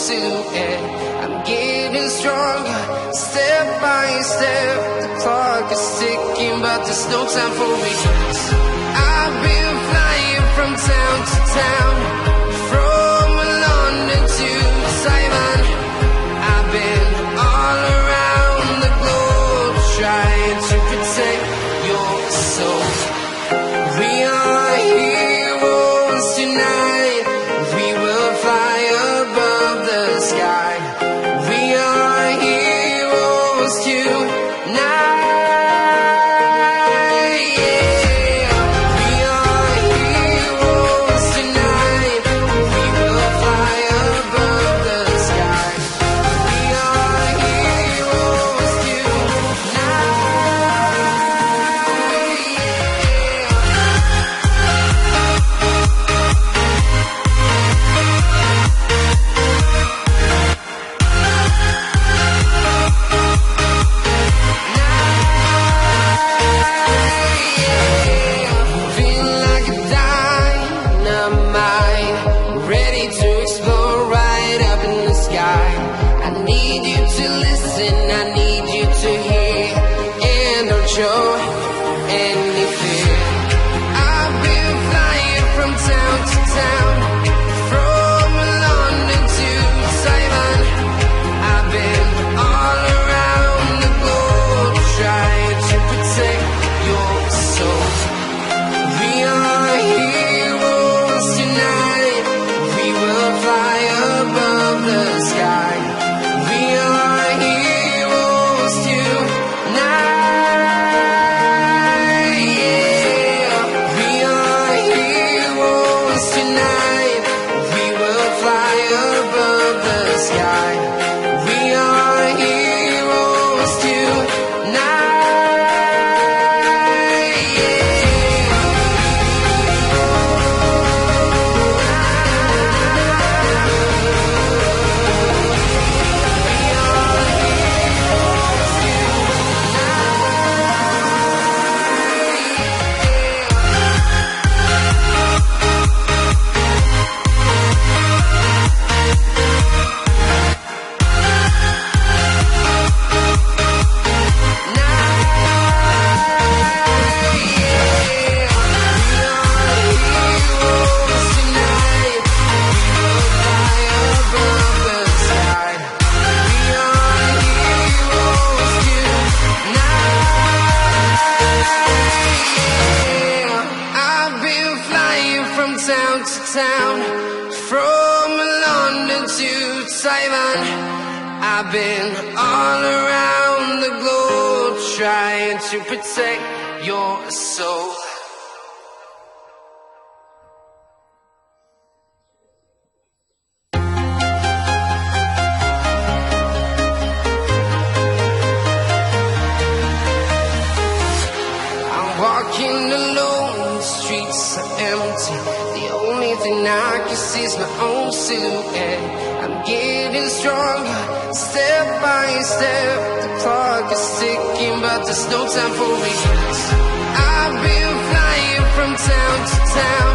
silhouette. I'm getting stronger, step by step. The clock is ticking, but there's no time for me. I've been flying from town to town, from London to Taiwan. I've been all around the globe, trying to protect your soul. We are heroes tonight. We will fly above the sky. We are heroes tonight. I've been all around the globe trying to protect your soul. I'm walking alone, the streets are empty. The only thing I can see is my own silhouette. I'm getting stronger, step by step. The clock is ticking, but there's no time for me. I've been flying from town to town,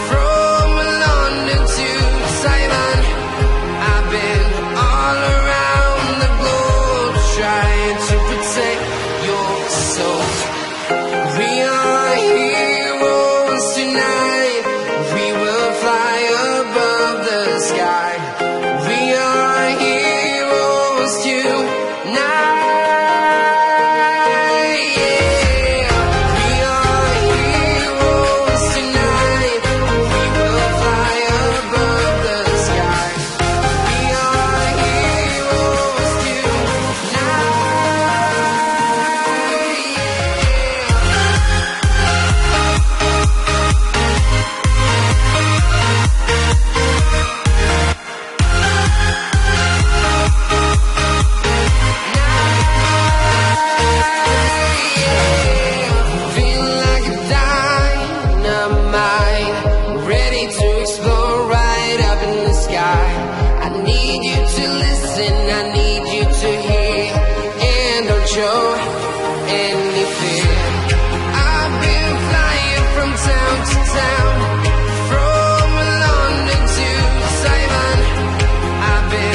from London to Taiwan. I've been all around the globe trying to protect your soul. We are heroes tonight. We will fly above the sky. We are heroes tonight. I've been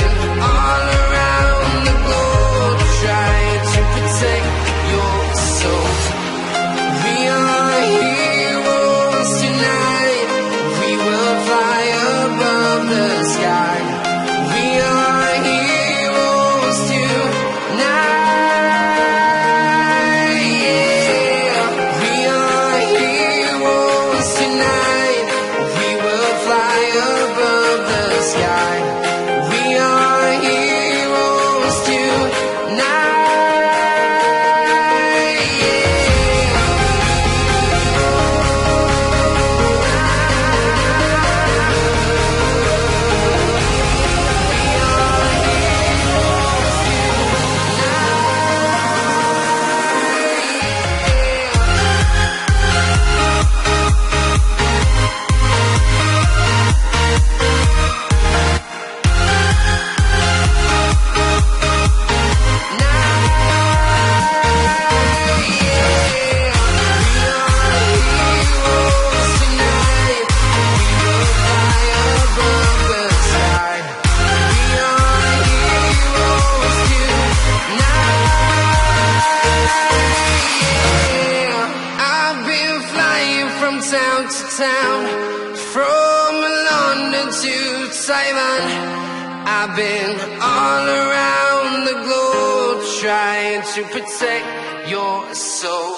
town, from London to Taiwan. I've been all around the globe trying to protect your soul.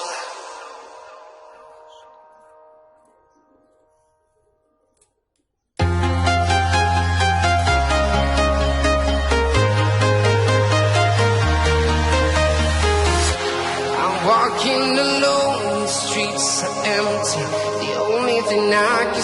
Walking alone, the streets are empty. The only thing I can